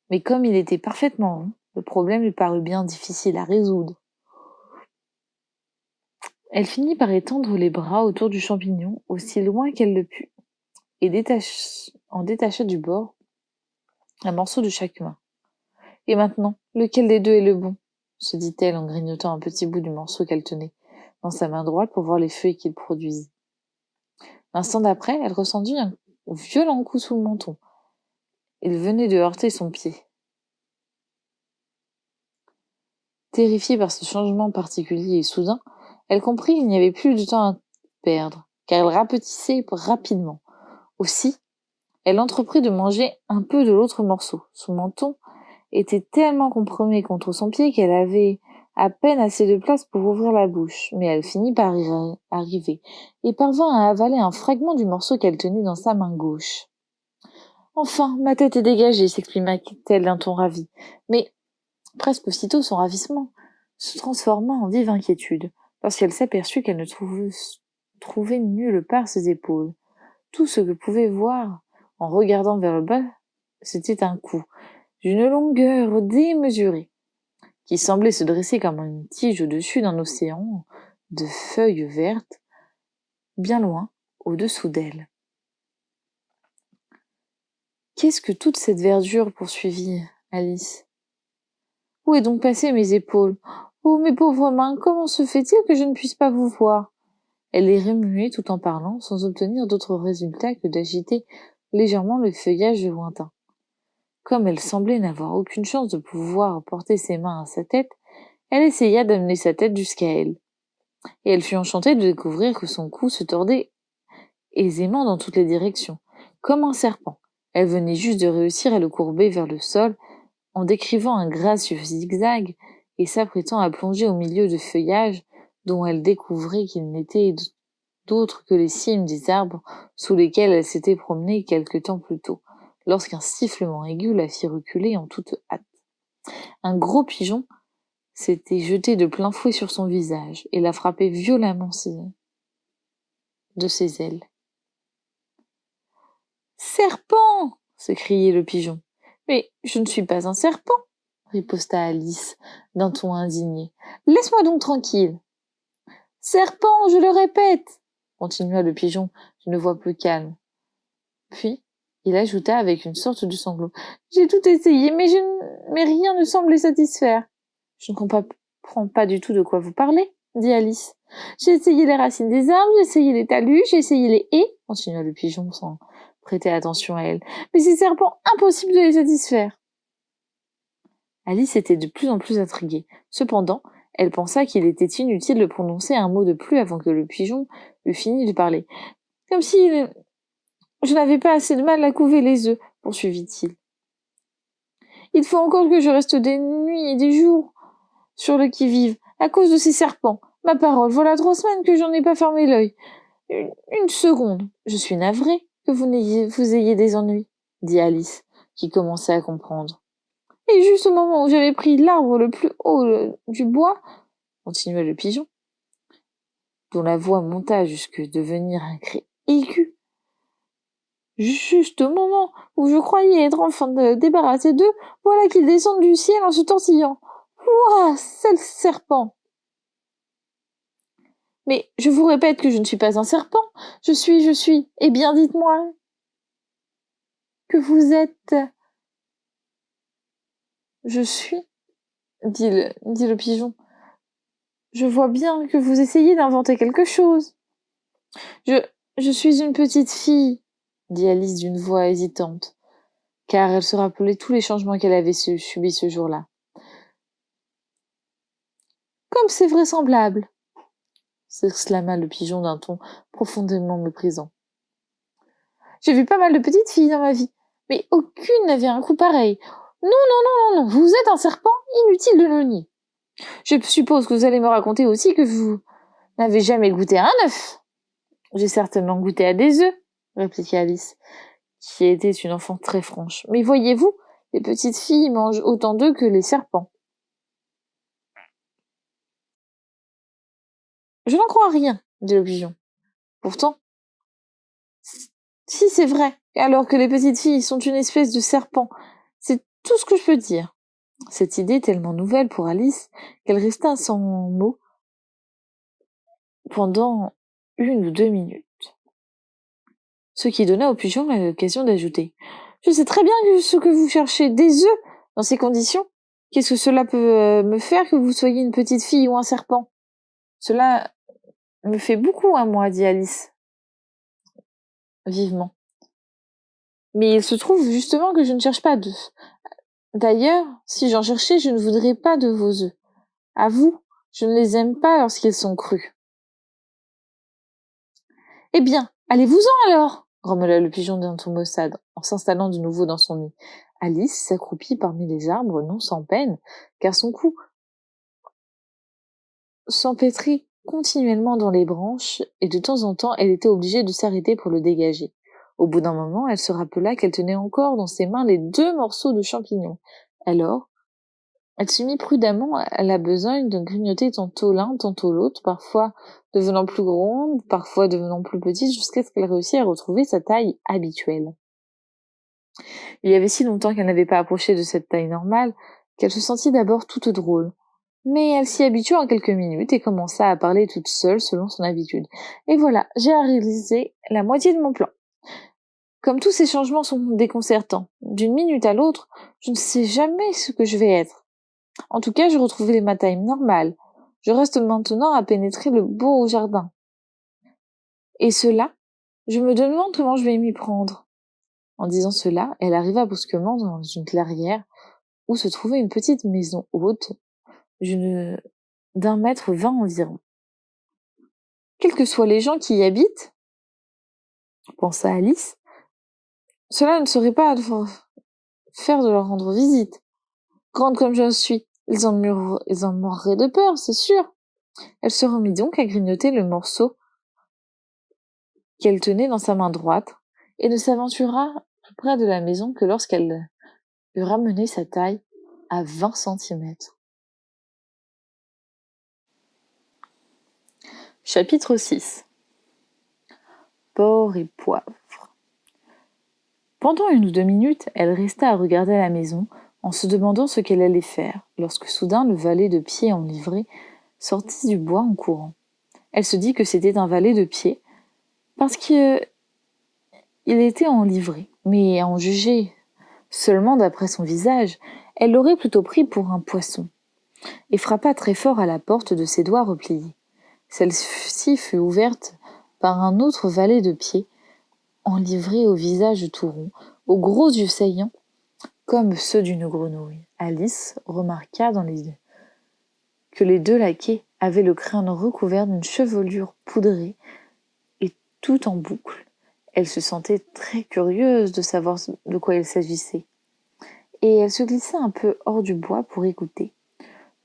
Mais comme il était parfaitement rond, le problème lui parut bien difficile à résoudre. Elle finit par étendre les bras autour du champignon, aussi loin qu'elle le put, et détacha du bord un morceau de chaque main. « Et maintenant, lequel des 2 est le bon ?» se dit-elle en grignotant un petit bout du morceau qu'elle tenait dans sa main droite pour voir les feuilles qu'il produisit. L'instant d'après, elle ressentit un violent coup sous le menton. Il venait de heurter son pied. Terrifiée par ce changement particulier et soudain, elle comprit qu'il n'y avait plus de temps à perdre, car elle rapetissait rapidement. Aussi, elle entreprit de manger un peu de l'autre morceau. Son menton était tellement compromis contre son pied qu'elle avait à peine assez de place pour ouvrir la bouche, mais elle finit par y arriver et parvint à avaler un fragment du morceau qu'elle tenait dans sa main gauche. « Enfin, ma tête est dégagée !» s'exclama-t-elle d'un ton ravi. Mais presque aussitôt, son ravissement se transforma en vive inquiétude, lorsqu'elle s'aperçut qu'elle ne trouvait nulle part ses épaules. Tout ce que pouvait voir, en regardant vers le bas, c'était un cou, d'une longueur démesurée, qui semblait se dresser comme une tige au-dessus d'un océan de feuilles vertes, bien loin au-dessous d'elle. « Qu'est-ce que toute cette verdure ?» poursuivit Alice. « Où est donc passée mes épaules ? Oh, mes pauvres mains, comment se fait-il que je ne puisse pas vous voir ?» Elle les remuait tout en parlant, sans obtenir d'autre résultat que d'agiter légèrement le feuillage lointain. Comme elle semblait n'avoir aucune chance de pouvoir porter ses mains à sa tête, elle essaya d'amener sa tête jusqu'à elle. Et elle fut enchantée de découvrir que son cou se tordait aisément dans toutes les directions, comme un serpent. Elle venait juste de réussir à le courber vers le sol, en décrivant un gracieux zigzag et s'apprêtant à plonger au milieu de feuillages dont elle découvrait qu'ils n'étaient d'autres que les cimes des arbres sous lesquels elle s'était promenée quelque temps plus tôt, lorsqu'un sifflement aigu la fit reculer en toute hâte. Un gros pigeon s'était jeté de plein fouet sur son visage et la frappait violemment de ses ailes. « Serpent !» s'écriait le pigeon. « Mais je ne suis pas un serpent !» riposta Alice d'un ton indigné. « Laisse-moi donc tranquille !»« Serpent, je le répète !» continua le pigeon d'une voix plus calme. Puis, il ajouta avec une sorte de sanglot. « J'ai tout essayé, mais rien ne semble les satisfaire. »« Je ne comprends pas du tout de quoi vous parlez, » dit Alice. « J'ai essayé les racines des arbres, j'ai essayé les talus, j'ai essayé les haies, » continua le pigeon sans prêter attention à elle. « Mais ces serpents, impossible de les satisfaire. » Alice était de plus en plus intriguée. Cependant, elle pensa qu'il était inutile de prononcer un mot de plus avant que le pigeon eût fini de parler. « Comme si je n'avais pas assez de mal à couver les œufs, » poursuivit-il. « Il faut encore que je reste des nuits et des jours sur le qui-vive, à cause de ces serpents. Ma parole, voilà 3 semaines que j'en ai pas fermé l'œil. Une seconde, je suis navrée que vous ayez des ennuis, » dit Alice, qui commençait à comprendre. « Et juste au moment où j'avais pris l'arbre le plus haut du bois, » continua le pigeon, dont la voix monta jusque devenir un cri aigu. « Juste au moment où je croyais être enfin débarrassé d'eux, voilà qu'ils descendent du ciel en se tortillant. Ouah, sale serpent !»« Mais je vous répète que je ne suis pas un serpent. Je suis. Eh bien, dites-moi que vous êtes. » « Je suis, dit le pigeon. Je vois bien que vous essayez d'inventer quelque chose. Je suis une petite fille, dit Alice d'une voix hésitante, car elle se rappelait tous les changements qu'elle avait subis ce jour-là. Comme c'est vraisemblable, s'exclama le pigeon d'un ton profondément méprisant. J'ai vu pas mal de petites filles dans ma vie, mais aucune n'avait un coup pareil. Non, vous êtes un serpent, inutile de le nier. Je suppose que vous allez me raconter aussi que vous n'avez jamais goûté à un œuf. J'ai certainement goûté à des œufs, répliqua Alice, qui était une enfant très franche. Mais voyez-vous, les petites filles mangent autant d'œufs que les serpents. Je n'en crois rien, dit le pigeon. Pourtant, si c'est vrai, alors que les petites filles sont une espèce de serpent, c'est tout ce que je peux dire. Cette idée tellement nouvelle pour Alice qu'elle resta sans mots pendant 1 ou 2 minutes. Ce qui donna au pigeon l'occasion d'ajouter. Je sais très bien ce que vous cherchez, des œufs, dans ces conditions. Qu'est-ce que cela peut me faire que vous soyez une petite fille ou un serpent? Cela me fait beaucoup à moi, dit Alice, vivement. Mais il se trouve justement que je ne cherche pas d'œufs. D'ailleurs, si j'en cherchais, je ne voudrais pas de vos œufs. À vous, je ne les aime pas lorsqu'ils sont crus. Eh bien, allez-vous-en alors, grommela le pigeon d'un ton maussade, en s'installant de nouveau dans son nid. Alice s'accroupit parmi les arbres, non sans peine, car son cou s'empêtrit continuellement dans les branches, et de temps en temps elle était obligée de s'arrêter pour le dégager. Au bout d'un moment, elle se rappela qu'elle tenait encore dans ses mains les 2 morceaux de champignons. Alors, elle se mit prudemment à la besogne de grignoter tantôt l'un, tantôt l'autre, parfois devenant plus grande, parfois devenant plus petite, jusqu'à ce qu'elle réussisse à retrouver sa taille habituelle. Il y avait si longtemps qu'elle n'avait pas approché de cette taille normale, qu'elle se sentit d'abord toute drôle. Mais elle s'y habitua en quelques minutes et commença à parler toute seule selon son habitude. Et voilà, j'ai réalisé la moitié de mon plan. Comme tous ces changements sont déconcertants, d'une minute à l'autre, je ne sais jamais ce que je vais être. En tout cas, je retrouvais ma taille normale. Je reste maintenant à pénétrer le beau jardin. Et cela, je me demande comment je vais m'y prendre. En disant cela, elle arriva brusquement dans une clairière où se trouvait une petite maison haute d'1,20 m environ. Quels que soient les gens qui y habitent, pensa Alice, cela ne serait pas de faire de leur rendre visite. Grande comme je suis, ils en mourraient de peur, c'est sûr. Elle se remit donc à grignoter le morceau qu'elle tenait dans sa main droite et ne s'aventura plus près de la maison que lorsqu'elle eut ramené sa taille à 20 centimètres. Chapitre 6. Porc et poivre. Pendant 1 ou 2 minutes, elle resta à regarder la maison, en se demandant ce qu'elle allait faire, lorsque soudain le valet de pied en livrée sortit du bois en courant. Elle se dit que c'était un valet de pied, parce qu'il était en livrée, mais à en juger seulement d'après son visage, elle l'aurait plutôt pris pour un poisson, et frappa très fort à la porte de ses doigts repliés. Celle-ci fut ouverte par un autre valet de pied, enlivré au visage tout rond, aux gros yeux saillants, comme ceux d'une grenouille. Alice remarqua que les 2 laquais avaient le crâne recouvert d'une chevelure poudrée et tout en boucle. Elle se sentait très curieuse de savoir de quoi il s'agissait, et elle se glissa un peu hors du bois pour écouter.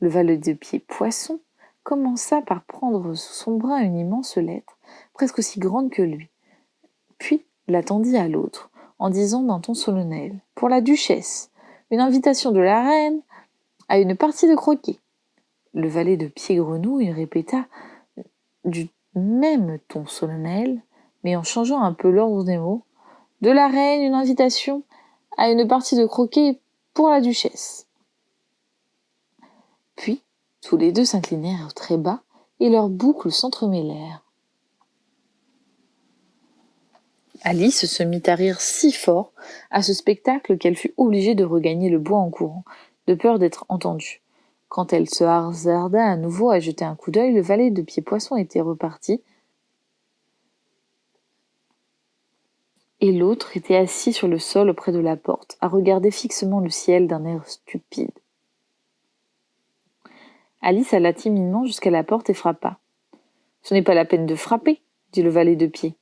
Le valet de pied poisson commença par prendre sous son bras une immense lettre, presque aussi grande que lui, puis la tendit à l'autre, en disant d'un ton solennel « Pour la duchesse, une invitation de la reine à une partie de croquet ». Le valet de Pied-Grenouille répéta du même ton solennel, mais en changeant un peu l'ordre des mots « De la reine, une invitation à une partie de croquet pour la duchesse ». Puis, tous les deux s'inclinèrent très bas et leurs boucles s'entremêlèrent. Alice se mit à rire si fort à ce spectacle qu'elle fut obligée de regagner le bois en courant, de peur d'être entendue. Quand elle se hasarda à nouveau à jeter un coup d'œil, le valet de Pied-Poisson était reparti, et l'autre était assis sur le sol auprès de la porte, à regarder fixement le ciel d'un air stupide. Alice alla timidement jusqu'à la porte et frappa. « Ce n'est pas la peine de frapper, » dit le valet de Pied.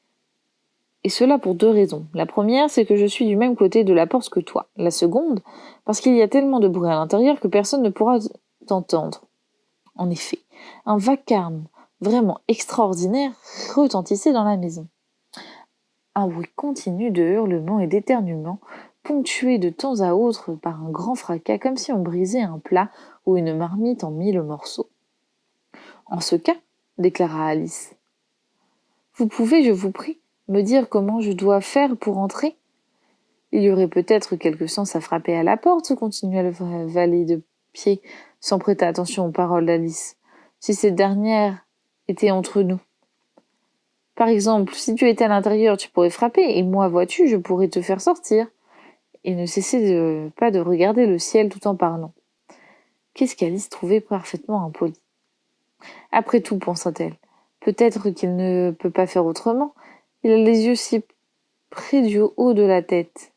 Et cela pour 2 raisons. La première, c'est que je suis du même côté de la porte que toi. La seconde, parce qu'il y a tellement de bruit à l'intérieur que personne ne pourra t'entendre. En effet, un vacarme vraiment extraordinaire retentissait dans la maison. Un bruit continu de hurlements et d'éternuements, ponctué de temps à autre par un grand fracas, comme si on brisait un plat ou une marmite en 1000 morceaux. « En ce cas, déclara Alice, vous pouvez, je vous prie, me dire comment je dois faire pour entrer ? Il y aurait peut-être quelque sens à frapper à la porte, continua le valet de Pied, sans prêter attention aux paroles d'Alice, si cette dernière était entre nous. Par exemple, si tu étais à l'intérieur, tu pourrais frapper, et moi, vois-tu, je pourrais te faire sortir. Et ne cessait pas de regarder le ciel tout en parlant. Qu'est-ce qu'Alice trouvait parfaitement impoli. Après tout, pensa-t-elle, peut-être qu'il ne peut pas faire autrement. Il a les yeux si près du haut de la tête.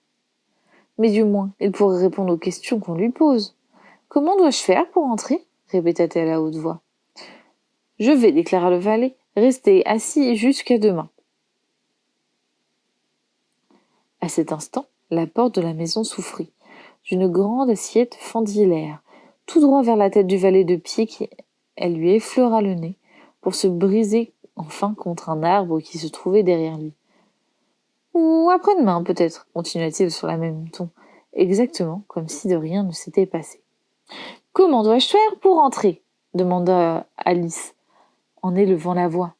Mais du moins, il pourrait répondre aux questions qu'on lui pose. « Comment dois-je faire pour entrer ?» répéta-t-elle à haute voix. « Je vais, déclara le valet, rester assis jusqu'à demain. » À cet instant, la porte de la maison s'ouvrit. D'une grande assiette fendit l'air, tout droit vers la tête du valet de Pied qui, elle lui effleura le nez, pour se briser enfin contre un arbre qui se trouvait derrière lui. « Ou après-demain, peut-être, » continua-t-il sur le même ton, exactement comme si de rien ne s'était passé. « Comment dois-je faire pour entrer ?» demanda Alice, en élevant la voix.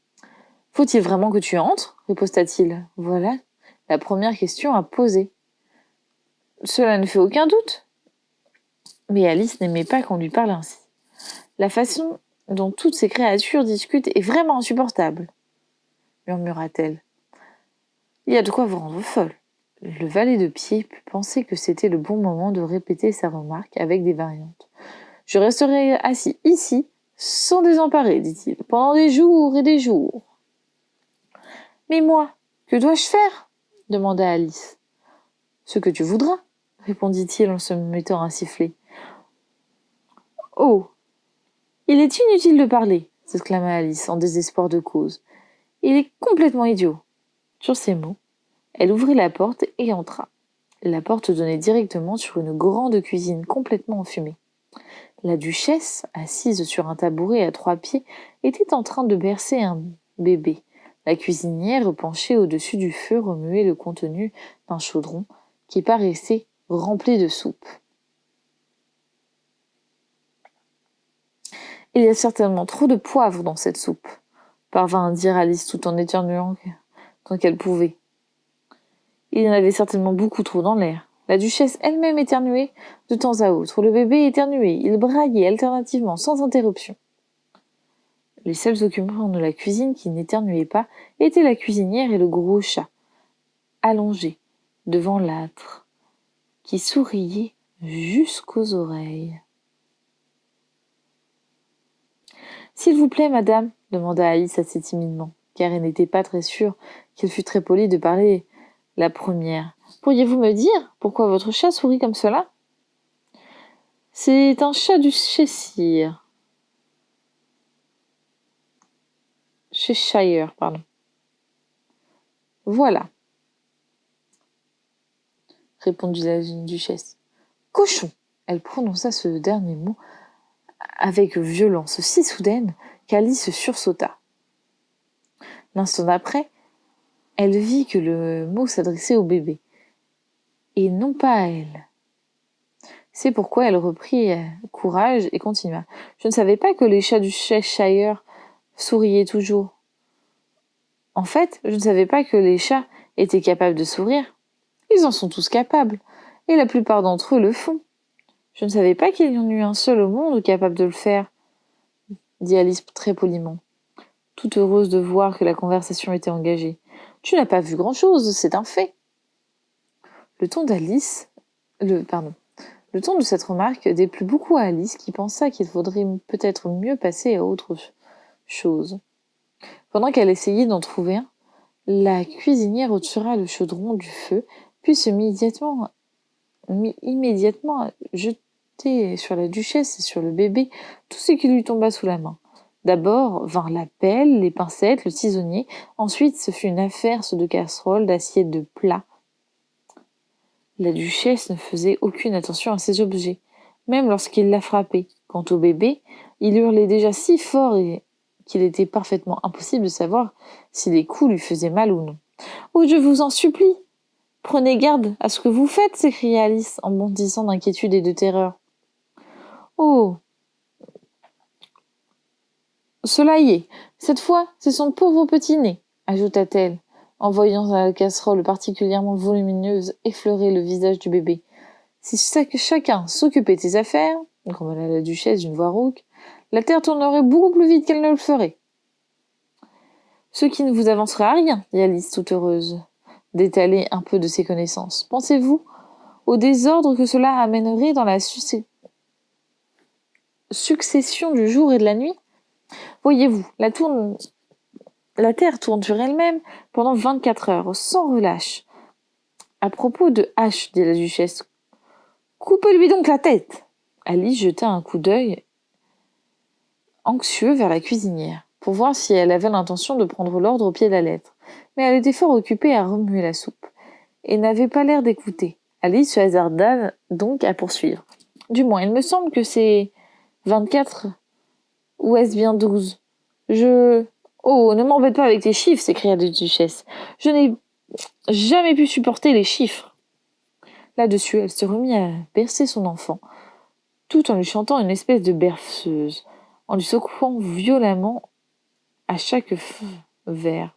« Faut-il vraiment que tu entres ?» riposta-t-il. « Voilà la première question à poser. » Cela ne fait aucun doute. Mais Alice n'aimait pas qu'on lui parle ainsi. La façon dont toutes ces créatures discutent est vraiment insupportable, murmura-t-elle. Il y a de quoi vous rendre folle. Le valet de Pied put penser que c'était le bon moment de répéter sa remarque avec des variantes. « Je resterai assis ici, sans désemparer, dit-il, pendant des jours et des jours. »« Mais moi, que dois-je faire ?» demanda Alice. « Ce que tu voudras, » répondit-il en se mettant à siffler. « Oh, il est inutile de parler !» s'exclama Alice en désespoir de cause. « Il est complètement idiot. » Sur ces mots, elle ouvrit la porte et entra. La porte donnait directement sur une grande cuisine complètement enfumée. La duchesse, assise sur un tabouret à 3 pieds, était en train de bercer un bébé. La cuisinière, penchée au-dessus du feu, remuait le contenu d'un chaudron qui paraissait rempli de soupe. « Il y a certainement trop de poivre dans cette soupe, » parvint à dire Alice tout en éternuant tant qu'elle pouvait. Il y en avait certainement beaucoup trop dans l'air. La duchesse elle-même éternuait de temps à autre. Le bébé éternuait. Il braillait alternativement, sans interruption. Les seuls occupants de la cuisine qui n'éternuaient pas étaient la cuisinière et le gros chat, allongé devant l'âtre, qui souriait jusqu'aux oreilles. « S'il vous plaît, madame, » demanda Alice assez timidement, car elle n'était pas très sûre qu'elle fût très polie de parler la première. « Pourriez-vous me dire pourquoi votre chat sourit comme cela ?»« C'est un chat du Cheshire. Cheshire, pardon. »« Voilà, » répondit la duchesse. « Cochon !» Elle prononça ce dernier mot avec violence si soudaine qu'Alice sursauta. L'instant d'après, Elle vit que le mot s'adressait au bébé, et non pas à elle. C'est pourquoi elle reprit courage et continua. Je ne savais pas que les chats du Cheshire souriaient toujours. En fait, je ne savais pas que les chats étaient capables de sourire. Ils en sont tous capables, et la plupart d'entre eux le font. Je ne savais pas qu'il y en eût un seul au monde capable de le faire, dit Alice très poliment, toute heureuse de voir que la conversation était engagée. Tu n'as pas vu grand-chose, c'est un fait. Le ton de cette remarque déplut beaucoup à Alice, qui pensa qu'il faudrait peut-être mieux passer à autre chose. Pendant qu'elle essayait d'en trouver un, la cuisinière retira le chaudron du feu, puis se mit immédiatement à jeter sur la duchesse et sur le bébé tout ce qui lui tomba sous la main. D'abord vinrent la pelle, les pincettes, le tisonnier. Ensuite, ce fut une affaire de casseroles, d'assiettes, de plats. La duchesse ne faisait aucune attention à ces objets, même lorsqu'il la frappait. Quant au bébé, il hurlait déjà si fort qu'il était parfaitement impossible de savoir si les coups lui faisaient mal ou non. « Oh, je vous en supplie, prenez garde à ce que vous faites !» s'écria Alice en bondissant d'inquiétude et de terreur. « Oh, cela y est, cette fois, c'est son pauvre petit nez, ajouta-t-elle, en voyant la casserole particulièrement volumineuse effleurer le visage du bébé. Si chacun s'occupait de ses affaires, grommela la duchesse d'une voix rauque, la terre tournerait beaucoup plus vite qu'elle ne le ferait. Ce qui ne vous avancerait à rien, dit Alice toute heureuse d'étaler un peu de ses connaissances. Pensez-vous au désordre que cela amènerait dans la succession du jour et de la nuit? Voyez-vous, la terre tourne sur elle-même pendant 24 heures, sans relâche. À propos de hache, dit la duchesse, coupez-lui donc la tête. Alice jeta un coup d'œil anxieux vers la cuisinière, pour voir si elle avait l'intention de prendre l'ordre au pied de la lettre. Mais elle était fort occupée à remuer la soupe, et n'avait pas l'air d'écouter. Alice se hasarda donc à poursuivre. Du moins, il me semble que c'est 24, ou est-ce bien 12 ? Oh, ne m'embête pas avec tes chiffres, s'écria la duchesse. Je n'ai jamais pu supporter les chiffres. Là-dessus, elle se remit à bercer son enfant, tout en lui chantant une espèce de berceuse, en lui secouant violemment à chaque vers.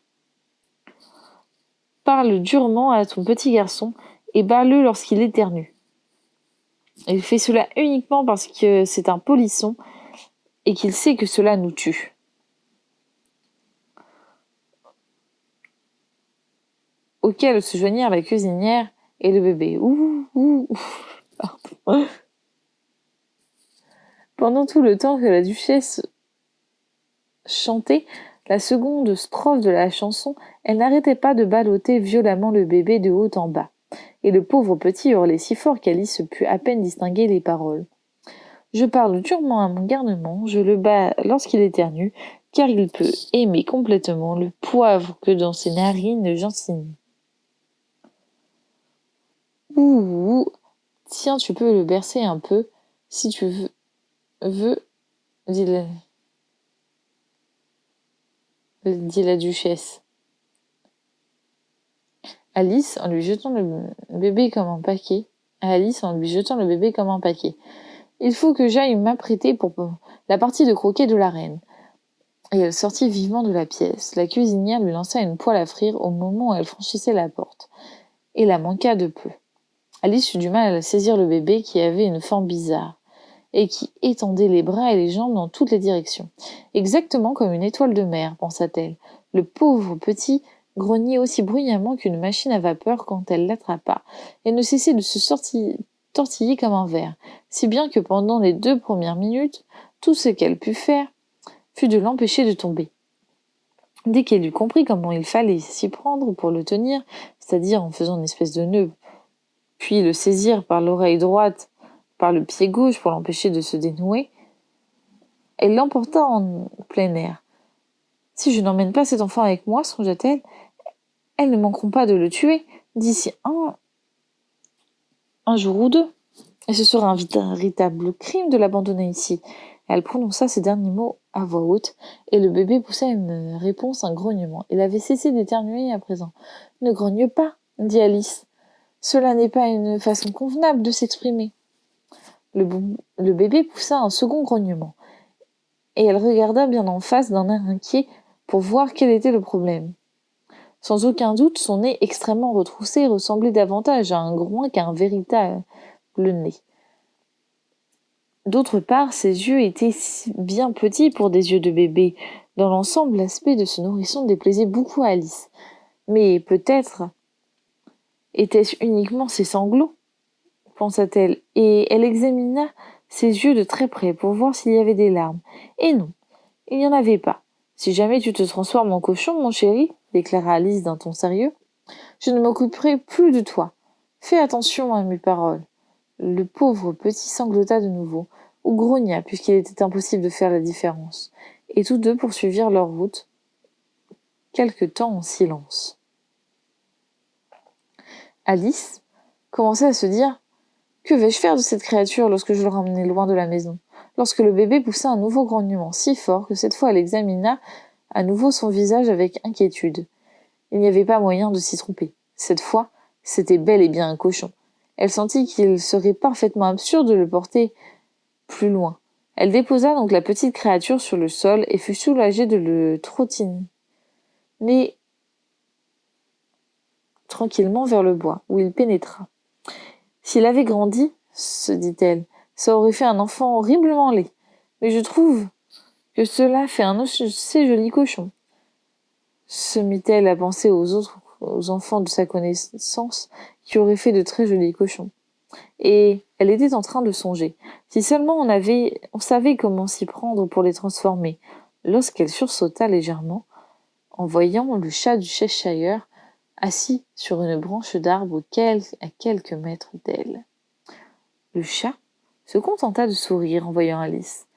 Parle durement à ton petit garçon et bats-le lorsqu'il éternue. Il fait cela uniquement parce que c'est un polisson et qu'il sait que cela nous tue. Auquel se joignirent la cuisinière et le bébé. Ouh. Pendant tout le temps que la duchesse chantait la seconde strophe de la chanson, elle n'arrêtait pas de balloter violemment le bébé de haut en bas. Et le pauvre petit hurlait si fort qu'Alice put à peine distinguer les paroles. Je parle durement à mon garnement, je le bats lorsqu'il éternue, car il peut aimer complètement le poivre que dans ses narines j'insinue. Ouh, tiens, tu peux le bercer un peu, si tu veux, dit la duchesse. Alice en lui jetant le bébé comme un paquet. Il faut que j'aille m'apprêter pour la partie de croquet de la reine. Et elle sortit vivement de la pièce. La cuisinière lui lança une poêle à frire au moment où elle franchissait la porte, et la manqua de peu. Alice eut du mal à saisir le bébé qui avait une forme bizarre, et qui étendait les bras et les jambes dans toutes les directions. Exactement comme une étoile de mer, pensa-t-elle. Le pauvre petit grognait aussi bruyamment qu'une machine à vapeur quand elle l'attrapa, et ne cessait de se tortiller comme un ver, si bien que pendant les 2 premières minutes, tout ce qu'elle put faire fut de l'empêcher de tomber. Dès qu'elle eut compris comment il fallait s'y prendre pour le tenir, c'est-à-dire en faisant une espèce de nœud, puis le saisir par l'oreille droite, par le pied gauche pour l'empêcher de se dénouer, elle l'emporta en plein air. Si je n'emmène pas cet enfant avec moi, songea-t-elle, elles ne manqueront pas de le tuer d'ici un jour ou 2. Et ce sera un véritable crime de l'abandonner ici. Elle prononça ces derniers mots à voix haute, et le bébé poussa une réponse, un grognement. Il avait cessé d'éternuer à présent. « Ne grogne pas, » dit Alice. « Cela n'est pas une façon convenable de s'exprimer. » Le bébé poussa un second grognement, et elle regarda bien en face d'un air inquiet pour voir quel était le problème. Sans aucun doute, son nez extrêmement retroussé ressemblait davantage à un groin qu'à un véritable nez. D'autre part, ses yeux étaient bien petits pour des yeux de bébé. Dans l'ensemble, l'aspect de ce nourrisson déplaisait beaucoup à Alice. Mais peut-être étaient-ce uniquement ses sanglots, pensa-t-elle, et elle examina ses yeux de très près pour voir s'il y avait des larmes. Et non, il n'y en avait pas. « Si jamais tu te transformes en cochon, mon chéri, » déclara Alice d'un ton sérieux, « je ne m'occuperai plus de toi. Fais attention à mes paroles. » Le pauvre petit sanglota de nouveau, ou grogna, puisqu'il était impossible de faire la différence, et tous deux poursuivirent leur route, quelque temps en silence. Alice commençait à se dire « Que vais-je faire de cette créature lorsque je le ramenai loin de la maison ?» lorsque le bébé poussa un nouveau grognement si fort que cette fois elle examina à nouveau son visage avec inquiétude. Il n'y avait pas moyen de s'y tromper. Cette fois, c'était bel et bien un cochon. Elle sentit qu'il serait parfaitement absurde de le porter plus loin. Elle déposa donc la petite créature sur le sol et fut soulagée de le trottiner tranquillement vers le bois, où il pénétra. S'il avait grandi, se dit-elle, ça aurait fait un enfant horriblement laid. Mais je trouve que cela fait un assez joli cochon. Se mit-elle à penser aux enfants de sa connaissance qui auraient fait de très jolis cochons. Et elle était en train de songer. Si seulement on savait comment s'y prendre pour les transformer, lorsqu'elle sursauta légèrement en voyant le chat du Cheshire assis sur une branche d'arbre à quelques mètres d'elle. Le chat se contenta de sourire en voyant Alice.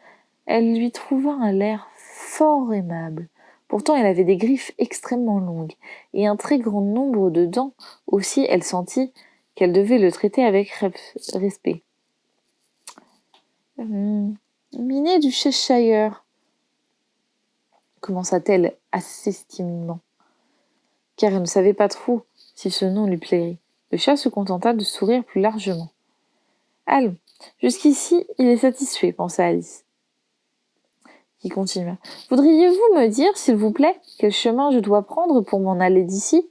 Elle lui trouva un l'air fort aimable. Pourtant, elle avait des griffes extrêmement longues et un très grand nombre de dents. Aussi, elle sentit qu'elle devait le traiter avec respect. Minet du Cheshire, commença-t-elle assez timidement, car elle ne savait pas trop si ce nom lui plairait. Le chat se contenta de sourire plus largement. Allons, jusqu'ici, il est satisfait, pensa Alice, qui continua. Voudriez-vous me dire, s'il vous plaît, quel chemin je dois prendre pour m'en aller d'ici ?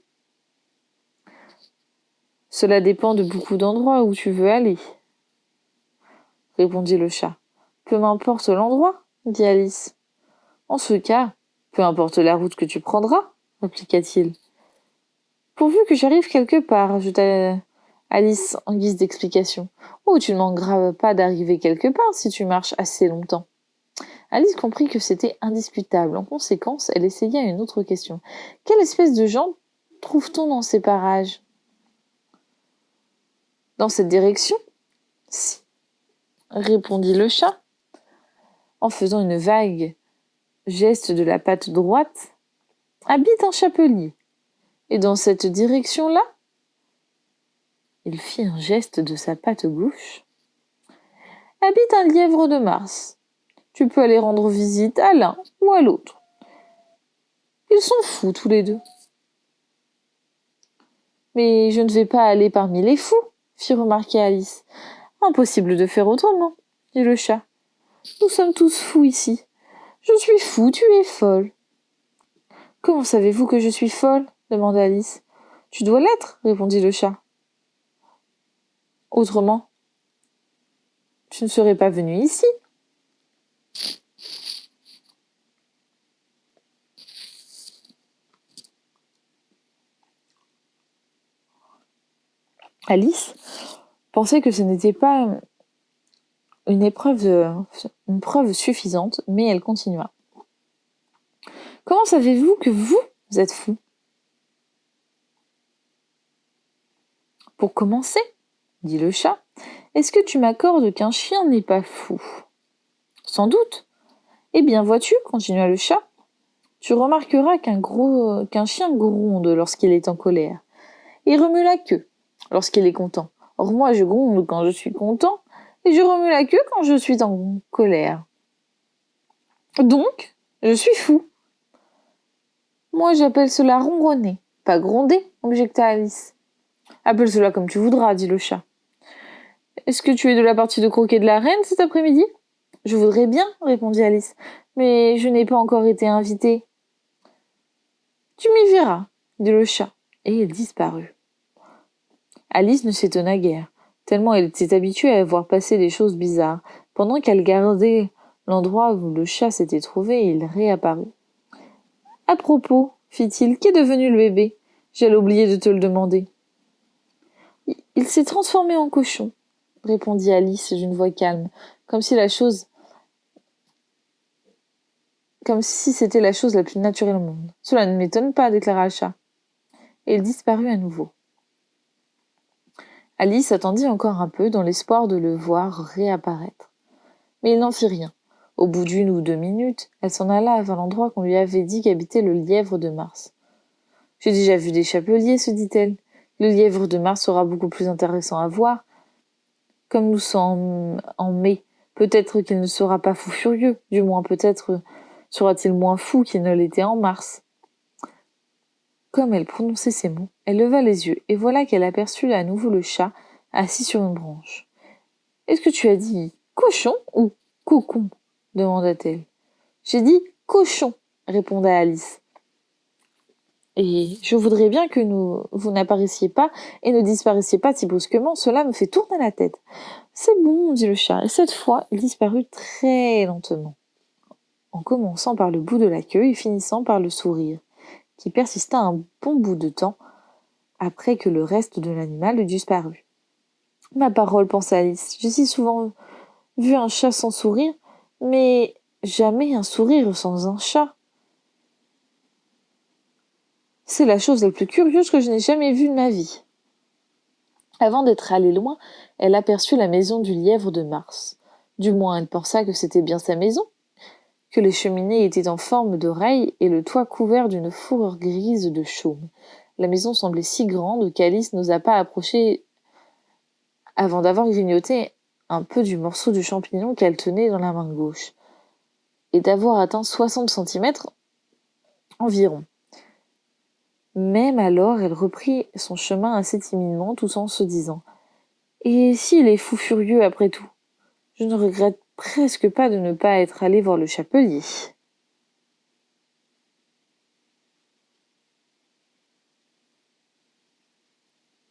Cela dépend de beaucoup d'endroits où tu veux aller, répondit le chat. Peu m'importe l'endroit, dit Alice. En ce cas, peu importe la route que tu prendras, répliqua-t-il. Pourvu que j'arrive quelque part, ajouta Alice en guise d'explication. Oh, tu ne manqueras pas d'arriver quelque part si tu marches assez longtemps. Alice comprit que c'était indiscutable. En conséquence, elle essaya une autre question. Quelle espèce de gens trouve-t-on dans ces parages ? Dans cette direction ? Si, répondit le chat, en faisant une vague geste de la patte droite, habite un chapelier. Et dans cette direction-là ? Il fit un geste de sa patte gauche. Habite un lièvre de Mars. Tu peux aller rendre visite à l'un ou à l'autre. Ils sont fous tous les deux. Mais je ne vais pas aller parmi les fous, fit remarquer Alice. Impossible de faire autrement, dit le chat. Nous sommes tous fous ici. Je suis fou, tu es folle. Comment savez-vous que je suis folle ? demanda Alice. Tu dois l'être, répondit le chat. Autrement, tu ne serais pas venue ici. Alice pensait que ce n'était pas une preuve suffisante, mais elle continua. Comment savez-vous que vous êtes fou ? Pour commencer, dit le chat, est-ce que tu m'accordes qu'un chien n'est pas fou ? Sans doute. Eh bien, vois-tu, continua le chat, tu remarqueras qu'un chien gronde lorsqu'il est en colère, et remue la queue lorsqu'il est content. Or moi, je gronde quand je suis content, et je remue la queue quand je suis en colère. Donc, je suis fou. Moi, j'appelle cela ronronner, pas gronder, objecta Alice. Appelle cela comme tu voudras, dit le chat. Est-ce que tu es de la partie de croquet de la reine cet après-midi? Je voudrais bien, répondit Alice, mais je n'ai pas encore été invitée. Tu m'y verras, dit le chat, et il disparut. Alice ne s'étonna guère, tellement elle était habituée à voir passer des choses bizarres. Pendant qu'elle gardait l'endroit où le chat s'était trouvé, il réapparut. À propos, fit-il, qu'est devenu le bébé? J'allais oublier de te le demander. Il s'est transformé en cochon, répondit Alice d'une voix calme, comme si c'était la chose la plus naturelle au monde. Cela ne m'étonne pas, déclara le chat. Et il disparut à nouveau. Alice attendit encore un peu dans l'espoir de le voir réapparaître. Mais il n'en fit rien. Au bout d'1 ou 2 minutes, elle s'en alla vers l'endroit qu'on lui avait dit qu'habitait le lièvre de Mars. « J'ai déjà vu des chapeliers, se dit-elle. Le lièvre de Mars sera beaucoup plus intéressant à voir. Comme nous sommes en mai, peut-être qu'il ne sera pas fou furieux, du moins peut-être sera-t-il moins fou qu'il ne l'était en mars. » Comme elle prononçait ces mots, elle leva les yeux, et voilà qu'elle aperçut à nouveau le chat, assis sur une branche. « Est-ce que tu as dit cochon ou cocon ?» demanda-t-elle. « J'ai dit cochon, » répondit Alice. « Et je voudrais bien que vous n'apparaissiez pas et ne disparaissiez pas si brusquement, cela me fait tourner la tête. »« C'est bon, » dit le chat, et cette fois, il disparut très lentement, en commençant par le bout de la queue et finissant par le sourire, qui persista un bon bout de temps après que le reste de l'animal eut disparu. « Ma parole, pensa Alice, j'ai si souvent vu un chat sans sourire, mais jamais un sourire sans un chat. C'est la chose la plus curieuse que je n'ai jamais vue de ma vie. » Avant d'être allée loin, elle aperçut la maison du lièvre de Mars. Du moins, elle pensa que c'était bien sa maison, que les cheminées étaient en forme d'oreilles et le toit couvert d'une fourrure grise de chaume. La maison semblait si grande qu'Alice n'osa pas approcher avant d'avoir grignoté un peu du morceau de champignon qu'elle tenait dans la main gauche, et d'avoir atteint 60 centimètres environ. Même alors, elle reprit son chemin assez timidement, tout en se disant « Et s'il est fou furieux après tout? Je ne regrette presque pas de ne pas être allée voir le chapelier. »